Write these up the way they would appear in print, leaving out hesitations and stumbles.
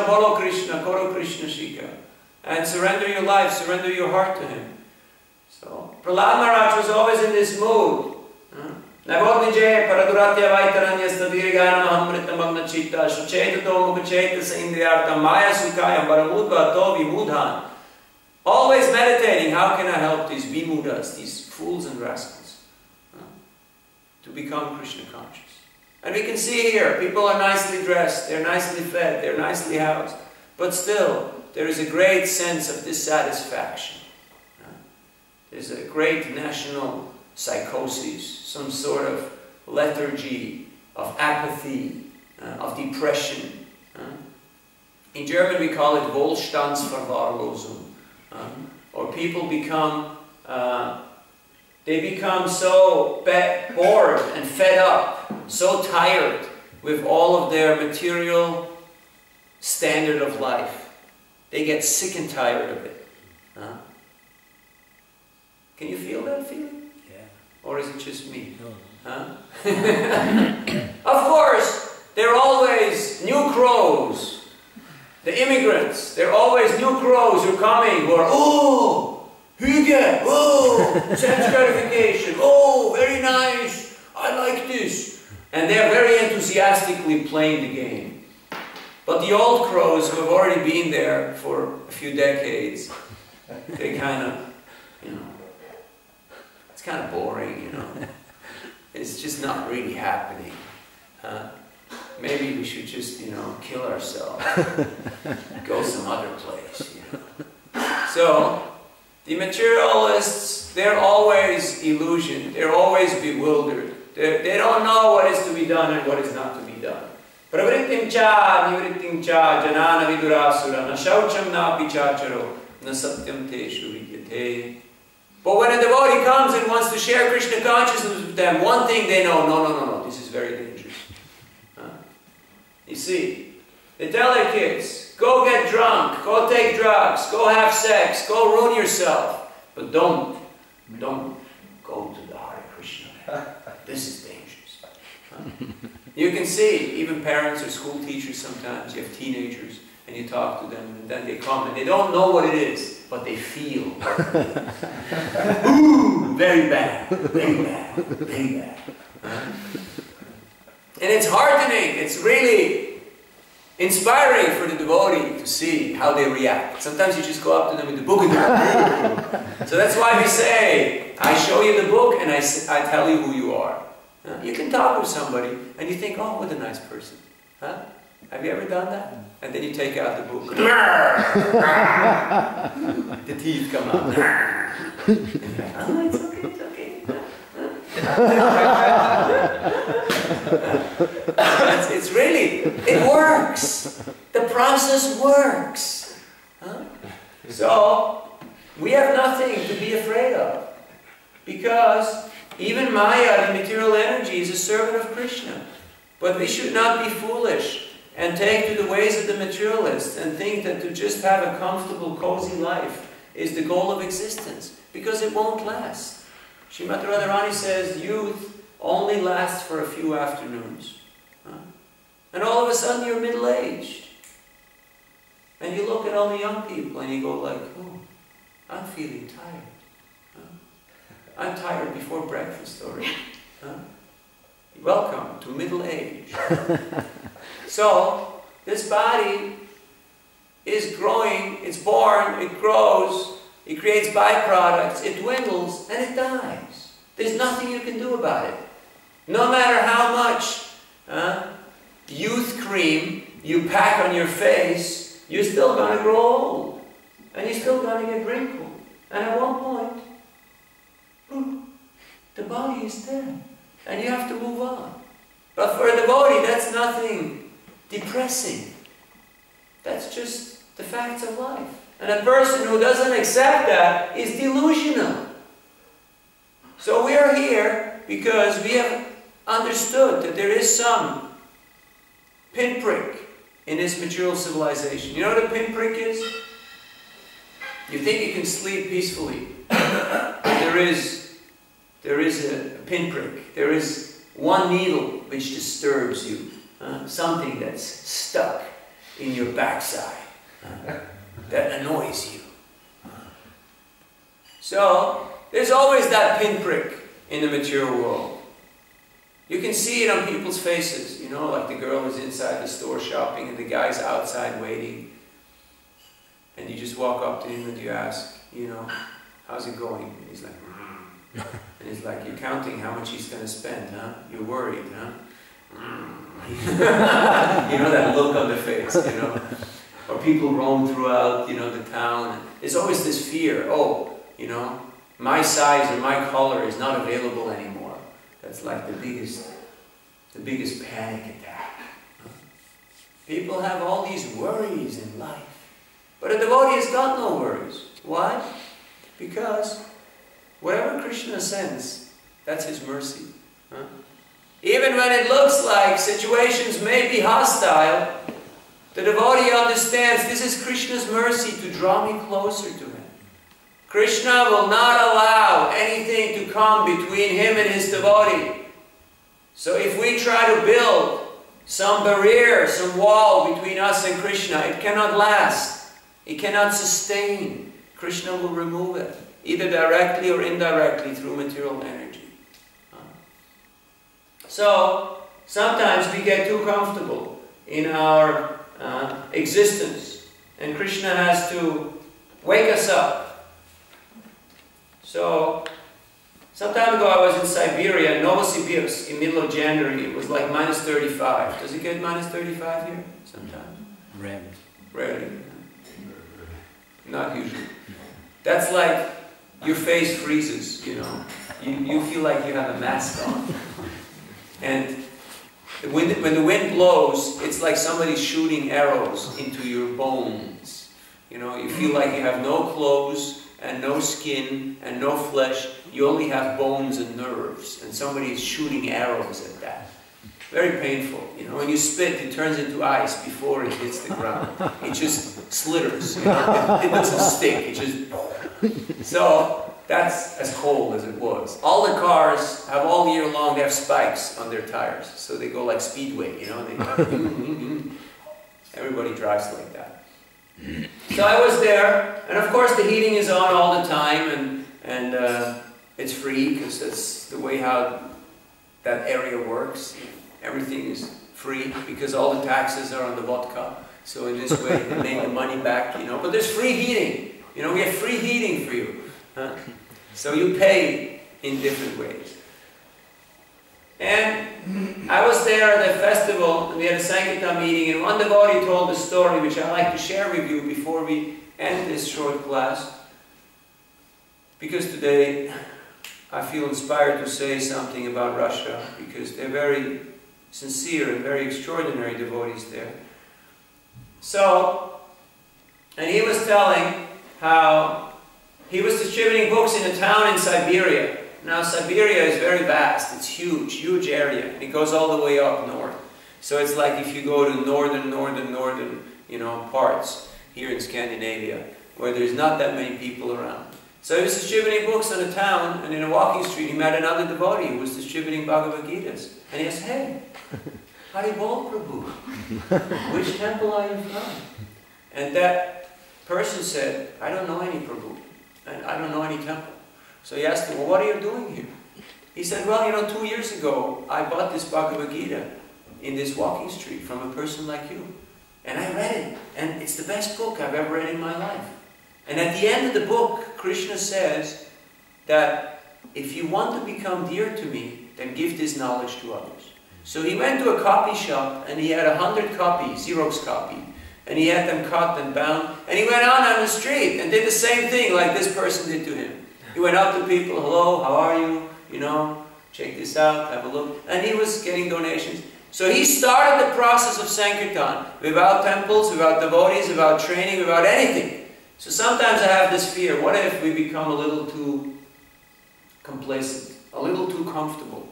Bolo Krishna, Koro Krishna Shika. And surrender your life, surrender your heart to Him. So, Prahlad Maharaj was always in this mood. Navodnijaya Paraduratya Vaitaranya Stadirigana Mahamrita Magna Chitta Shuchetato Mukacheta Indriyarta Maya Sukaya Baramudva Tovi Mudhan. Always meditating, how can I help these Vimudas, these fools and rascals, to become Krishna conscious? And we can see here, people are nicely dressed, they're nicely fed, they're nicely housed, but still, there is a great sense of dissatisfaction. There's a great national psychosis, some sort of lethargy, of apathy, of depression. In German we call it Wohlstandsverwahrlosung. Or people become, they become so bored and fed up, so tired with all of their material standard of life. They get sick and tired of it. Can you feel that feeling? Or is it just me? No. Of course, there are always new crows. The immigrants, there are always new crows who are coming, who are, oh, hygge, oh, sense gratification, oh, very nice, I like this. And they're very enthusiastically playing the game. But the old crows who have already been there for a few decades, they kind of, it's kind of boring, It's just not really happening. Maybe we should just, kill ourselves. Go some other place, So, the materialists, they're always illusioned. They're always bewildered. They don't know what is to be done and what is not to be done. Pravrittim cha, nivrittim cha, janana vidurasura, na shaucham na pichacharo, na satyam te shuryate. But when a devotee comes and wants to share Krishna consciousness with them, one thing they know, no, this is very dangerous. You see, they tell their kids, go get drunk, go take drugs, go have sex, go ruin yourself. But don't go to the Hare Krishna. This is dangerous. You can see, even parents or school teachers sometimes, you have teenagers, and you talk to them, and then they come, and they don't know what it is, but they feel. Ooh, very bad, very bad, very bad. And it's heartening, it's really inspiring for the devotee to see how they react. Sometimes you just go up to them with the book and they're So that's why we say, I show you the book and I tell you who you are. You can talk with somebody and you think, oh, what a nice person. Have you ever done that? And then you take out the book. The teeth come out. Oh, it's okay, it's okay. It's really, it works. The process works. So, we have nothing to be afraid of. Because even Maya, the material energy, is a servant of Krishna. But we should not be foolish and take to the ways of the materialists and think that to just have a comfortable, cozy life is the goal of existence. Because it won't last. Srimati Radharani says youth only lasts for a few afternoons. And all of a sudden you're middle-aged. And you look at all the young people and you go like, oh, I'm feeling tired. I'm tired before breakfast already. Welcome to middle age. So, this body is growing, it's born, it grows, it creates byproducts, it dwindles, and it dies. There's nothing you can do about it. No matter how much youth cream you pack on your face, you're still going to grow old. And you're still going to get wrinkled. And at one point, boom, the body is dead. And you have to move on. But for a devotee, that's nothing depressing. That's just the facts of life. And a person who doesn't accept that is delusional. So we are here because we have understood that there is some pinprick in this material civilization. You know what a pinprick is? You think you can sleep peacefully. There is a pinprick. There is one needle which disturbs you. Something that's stuck. in your backside that annoys you. So, there's always that pinprick in the material world. You can see it on people's faces, you know, like the girl is inside the store shopping and the guy's outside waiting. And you just walk up to him and you ask, you know, how's it going? And he's like, and he's like, you're counting how much he's going to spend, huh? You're worried, huh? You know that look on the face, you know? Or people roam throughout, you know, the town. There's always this fear, oh, you know, my size or my color is not available anymore. That's like the biggest panic attack. People have all these worries in life. But a devotee has got no worries. Why? Because whatever Krishna sends, that's his mercy. Huh? Even when it looks like situations may be hostile, the devotee understands this is Krishna's mercy to draw me closer to him. Krishna will not allow anything to come between him and his devotee. So if we try to build some barrier, some wall between us and Krishna, it cannot last. It cannot sustain. Krishna will remove it, either directly or indirectly through material energy. So, sometimes we get too comfortable in our existence, and Krishna has to wake us up. So, some time ago I was in Siberia, Novosibirsk, in middle of January. It was like minus 35. Does it get minus 35 here? Sometimes. Rarely. Rarely. Not usually. That's like your face freezes, you know. You feel like you have a mask on. And when the wind blows, it's like somebody shooting arrows into your bones. You know, you feel like you have no clothes and no skin and no flesh. You only have bones and nerves. And somebody is shooting arrows at that. Very painful. You know, when you spit, it turns into ice before it hits the ground. It just slitters. You know? It doesn't stick. It just... So, that's as cold as it was. All the cars have all year long, they have spikes on their tires. So they go like speedway, you know. Everybody drives like that. So I was there, and of course the heating is on all the time, and it's free, because that's the way how that area works. Everything is free, because all the taxes are on the vodka. So in this way, they make the money back, you know. But there's free heating. You know, we have free heating for you. Huh? So you pay in different ways. And I was there at a festival, and we had a Sankirtan meeting, and one devotee told a story which I like to share with you before we end this short class. Because today I feel inspired to say something about Russia, because they're very sincere and very extraordinary devotees there. So, and he was telling how he was distributing books in a town in Siberia. Now Siberia is very vast, it's huge, huge area. And it goes all the way up north. So it's like if you go to northern, you know, parts here in Scandinavia, where there's not that many people around. So he was distributing books in a town, and in a walking street he met another devotee who was distributing Bhagavad Gitas. And he asked, hey, Haribol Prabhu, which temple are you from? And that person said, I don't know any Prabhu. And I don't know any temple. So he asked him, well, what are you doing here? He said, well, you know, 2 years ago, I bought this Bhagavad Gita in this walking street from a person like you. And I read it, and it's the best book I've ever read in my life. And at the end of the book, Krishna says that if you want to become dear to me, then give this knowledge to others. So he went to a copy shop, and he had 100 copies, Xerox copy. And he had them cut and bound. And he went on the street and did the same thing like this person did to him. He went up to people, hello, how are you? You know, check this out, have a look. And he was getting donations. So he started the process of Sankirtan without temples, without devotees, without training, without anything. So sometimes I have this fear, what if we become a little too complacent, a little too comfortable,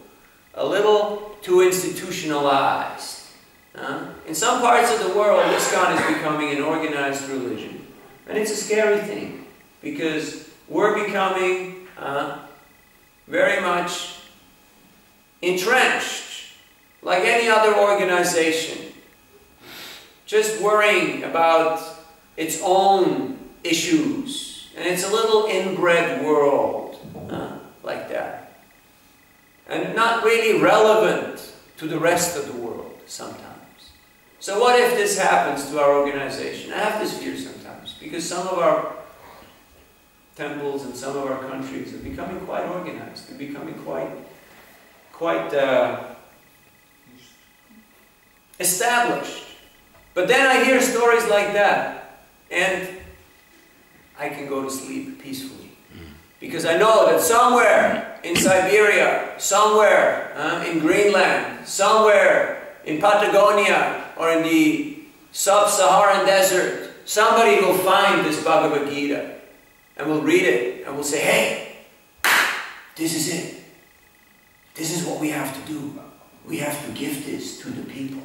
a little too institutionalized? In some parts of the world, ISKCON is becoming an organized religion. And it's a scary thing, because we're becoming very much entrenched, like any other organization. just worrying about its own issues. And it's a little inbred world, like that. And not really relevant to the rest of the world sometimes. So what if this happens to our organization? I have this fear sometimes, because some of our temples and some of our countries are becoming quite organized. They're becoming quite established. But then I hear stories like that, and I can go to sleep peacefully. Because I know that somewhere in Siberia, somewhere in Greenland, somewhere in Patagonia, or in the sub-Saharan desert, somebody will find this Bhagavad Gita, and will read it, and will say, hey, this is it. This is what we have to do. We have to give this to the people.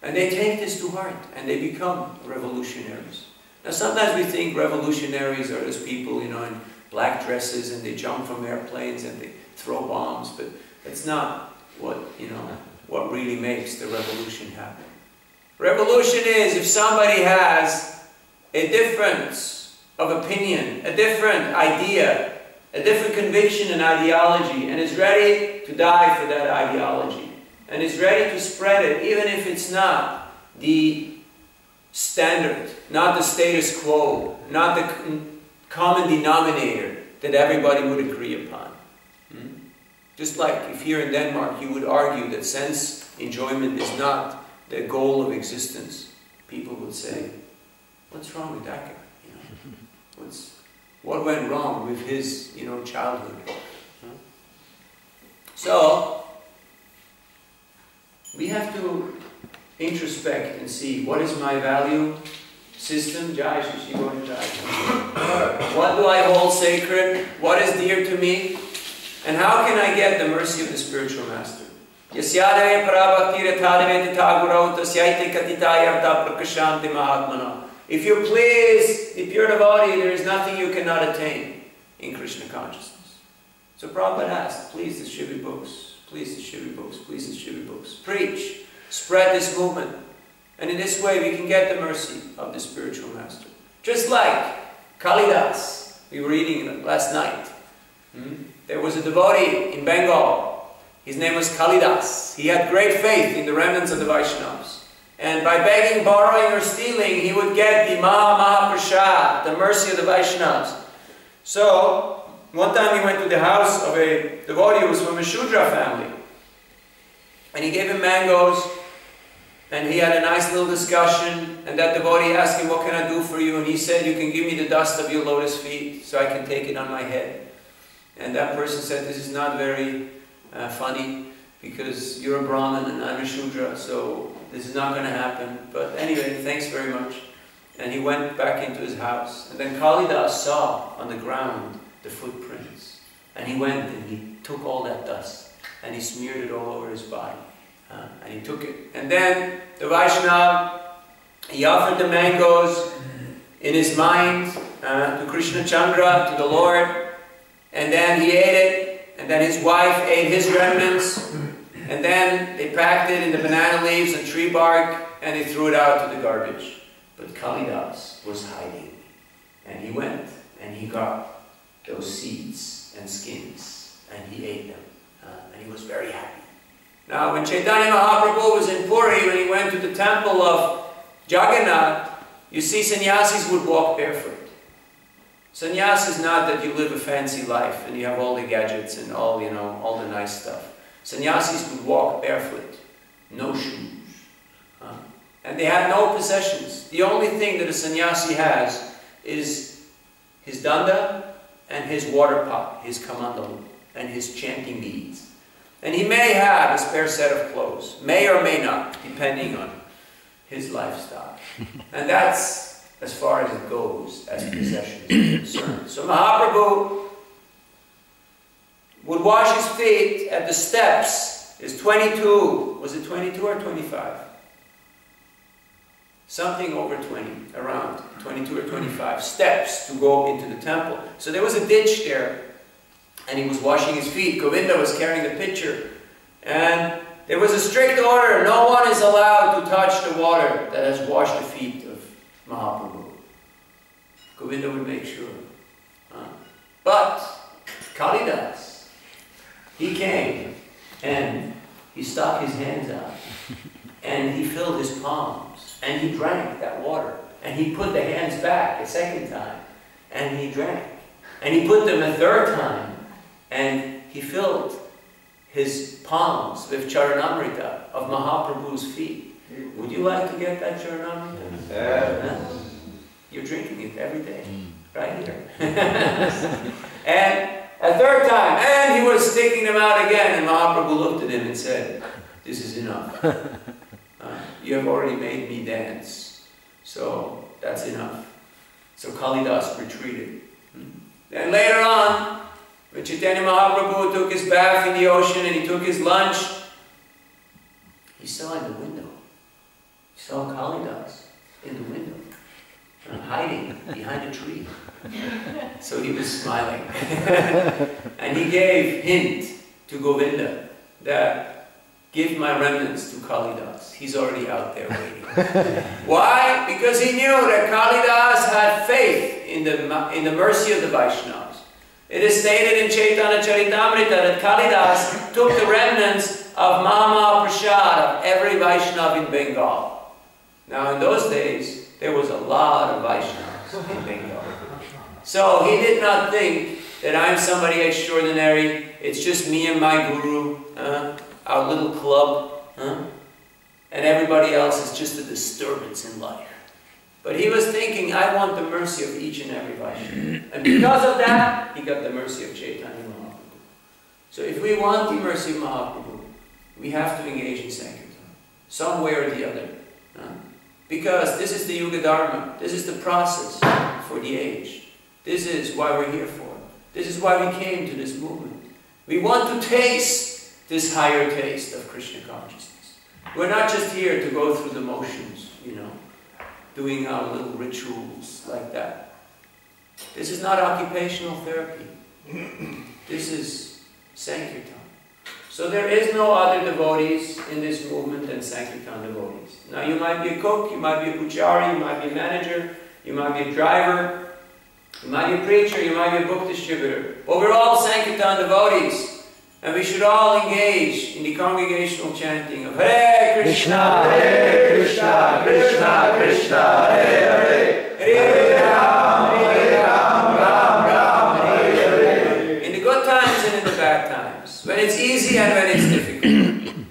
And they take this to heart, and they become revolutionaries. Now sometimes we think revolutionaries are those people, in black dresses, and they jump from airplanes, and they throw bombs, but it's not what really makes the revolution happen. Revolution is if somebody has a difference of opinion, a different idea, a different conviction and ideology, and is ready to die for that ideology. And is ready to spread it, even if it's not the standard, not the status quo, not the common denominator that everybody would agree upon. Just like if here in Denmark you would argue that sense enjoyment is not the goal of existence, people would say, what's wrong with that guy? What went wrong with his childhood? So, we have to introspect and see, what is my value system? Jai Shri Shri Jai. What do I hold sacred? What is dear to me? And how can I get the mercy of the spiritual master? If you please the pure devotee, there is nothing you cannot attain in Krishna consciousness. So Prabhupada asked, please distribute books. Please distribute books, please distribute books. Preach, spread this movement. And in this way we can get the mercy of the spiritual master. Just like Kalidas, we were reading last night. There was a devotee in Bengal. His name was Kalidas. He had great faith in the remnants of the Vaishnavas. And by begging, borrowing, or stealing, he would get the Mahaprasad, the mercy of the Vaishnavas. So, one time he went to the house of a devotee who was from a Shudra family. And he gave him mangoes, and he had a nice little discussion, and that devotee asked him, what can I do for you? And he said, you can give me the dust of your lotus feet so I can take it on my head. And that person said, this is not very funny, because you're a Brahmin and I'm a Shudra, so this is not going to happen. But anyway, thanks very much. And he went back into his house. And then Kalidas saw on the ground the footprints. And he went and he took all that dust and he smeared it all over his body. And he took it. And then the Vaishnava, he offered the mangoes in his mind to Krishna Chandra, to the Lord. And then he ate it. And then his wife ate his remnants. And then they packed it in the banana leaves and tree bark and they threw it out to the garbage. But Kalidas was hiding. And he went and he got those seeds and skins, and he ate them, and he was very happy. Now, when Chaitanya Mahaprabhu was in Puri, when he went to the temple of Jagannath, you see sannyasis would walk barefoot. Sannyas is not that you live a fancy life and you have all the gadgets and all the nice stuff. Sannyasis would walk barefoot, no shoes, and they had no possessions. The only thing that a sannyasi has is his danda and his water pot, his kamandalu, and his chanting beads. And he may have a spare set of clothes, may or may not, depending on his lifestyle. And that's as far as it goes, as possessions are concerned. So Mahaprabhu would wash his feet at the steps. It's 22, was it 22 or 25? Something over 20, around 22 or 25 steps to go into the temple. So there was a ditch there, and he was washing his feet. Govinda was carrying the pitcher, and there was a strict order, no one is allowed to touch the water that has washed the feet of Mahaprabhu. Govinda would make sure. But Kalidas, he came and he stuck his hands out and he filled his palms and he drank that water and he put the hands back a second time and he drank and he put them a third time and he filled his palms with Charanamrita of Mahaprabhu's feet. Would you like to get that Charanamrita? Yeah. You're drinking it every day, right here. And a third time, and he was sticking them out again, and Mahaprabhu looked at him and said, "This is enough. You have already made me dance, so that's enough." So Kalidas retreated. Then later on, when Chaitanya Mahaprabhu took his bath in the ocean and he took his lunch, he saw in the window, he saw Kalidas in the window, hiding behind a tree. So he was smiling. And he gave hint to Govinda that give my remnants to Kalidas. He's already out there waiting. Why? Because he knew that Kalidas had faith in the mercy of the Vaishnavas. It is stated in Chaitanya Charitamrita that Kalidas took the remnants of Maha Prasad of every Vaishnava in Bengal. Now in those days, there was a lot of Vaishnavas in Bengal. So he did not think that I'm somebody extraordinary, it's just me and my guru, our little club, and everybody else is just a disturbance in life. But he was thinking, I want the mercy of each and every Vaishnava. And because of that, he got the mercy of Chaitanya Mahaprabhu. So if we want the mercy of Mahaprabhu, we have to engage in Sankirtan, some way or the other. Because this is the Yuga Dharma, this is the process for the age. This is why we're here for. This is why we came to this movement. We want to taste this higher taste of Krishna consciousness. We're not just here to go through the motions, you know, doing our little rituals like that. This is not occupational therapy. This is Sankirtan. So there is no other devotees in this movement than Sankirtan devotees. Now you might be a cook, you might be a puchari, you might be a manager, you might be a driver, you might be a preacher, you might be a book distributor. But we're all Sankirtan devotees. And we should all engage in the congregational chanting of Hare Krishna, Hare Krishna, Krishna Krishna, Hare Hare, Hare Ram, Ram Ram, Hare Hare. In the good times and in the bad times. When it's easy and when it's difficult.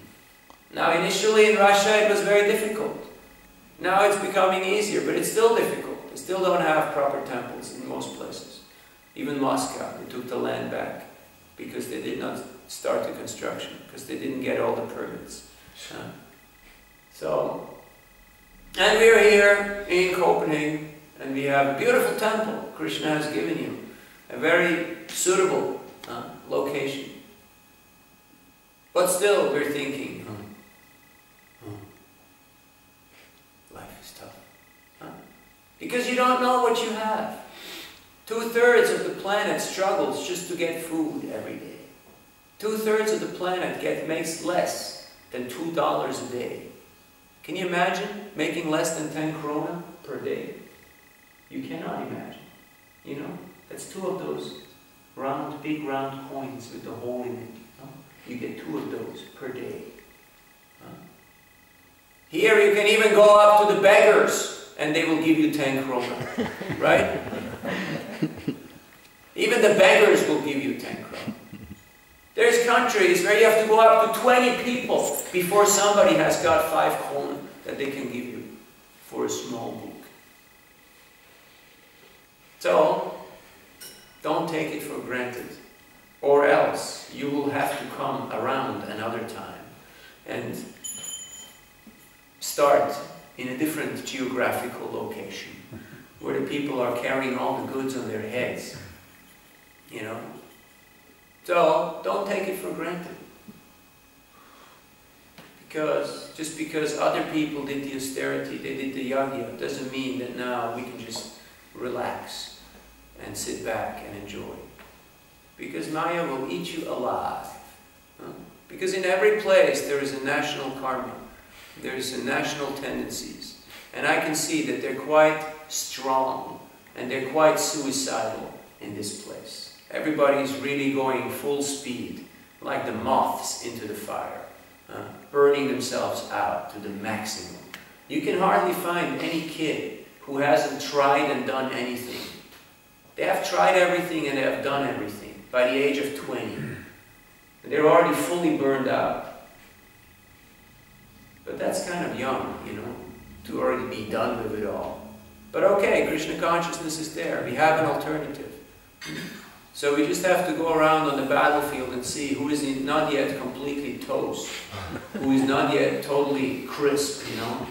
Now initially in Russia it was very difficult. Now it's becoming easier, but it's still difficult. They still don't have proper temples in most places. Even Moscow, they took the land back because they did not start the construction, because they didn't get all the permits. And we're here in Copenhagen, and we have a beautiful temple Krishna has given you, a very suitable location. But still, we're thinking, life is tough. Because you don't know what you have. 2/3 of the planet struggles just to get food every day. 2/3 of the planet makes less than $2 a day. Can you imagine making less than 10 krona per day? You cannot imagine. You know, that's 2 of those round, big round coins with the hole in it. You get 2 of those per day. Here you can even go up to the beggars and they will give you 10 krona, right? Even the beggars will give you 10 krona. There's countries where you have to go up to 20 people before somebody has got 5 krona that they can give you for a small book. So, don't take it for granted, or else you will have to come around another time and start in a different geographical location where the people are carrying all the goods on their heads, you know. So don't take it for granted, because just because other people did the austerity, they did the yajna, doesn't mean that now we can just relax and sit back and enjoy. Because Maya will eat you alive. Because in every place there is a national karma. There is a national tendencies. And I can see that they're quite strong and they're quite suicidal in this place. Everybody's really going full speed, like the moths into the fire, burning themselves out to the maximum. You can hardly find any kid who hasn't tried and done anything. They have tried everything and they have done everything by the age of 20. And they're already fully burned out. But that's kind of young, you know, to already be done with it all. But okay, Krishna consciousness is there. We have an alternative. So we just have to go around on the battlefield and see who is not yet completely toast, who is not yet totally crisp, you know,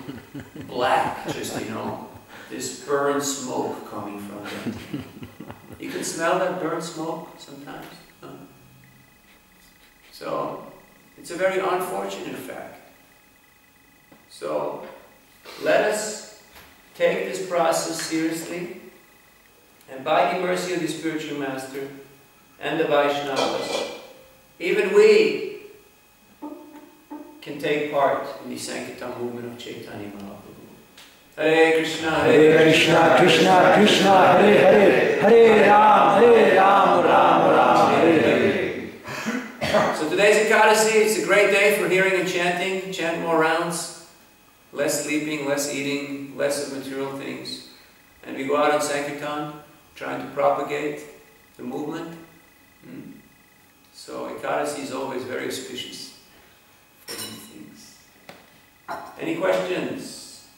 black, just, you know, this burnt smoke coming from them. You can smell that burnt smoke sometimes. So it's a very unfortunate fact. So let us take this process seriously, and by the mercy of the spiritual master and the Vaishnavas, even we can take part in the Sankirtan movement of Chaitanya Mahaprabhu. Hare Krishna, Krishna, Krishna, Krishna, Hare Hare, Hare Ram, Ram Ram, Hare Hare. So today's Ekadasi, it's a great day for hearing and chanting. Chant more rounds, less sleeping, less eating, less of material things. And we go out on Sankirtan, trying to propagate the movement. So Ekadasi is always very auspicious for these things. Any questions?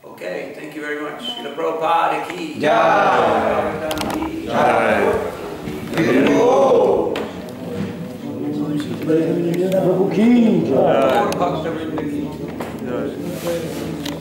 Okay, thank you very much. Srila Prabhupada ki jai. Prabhu ki jai. Jai.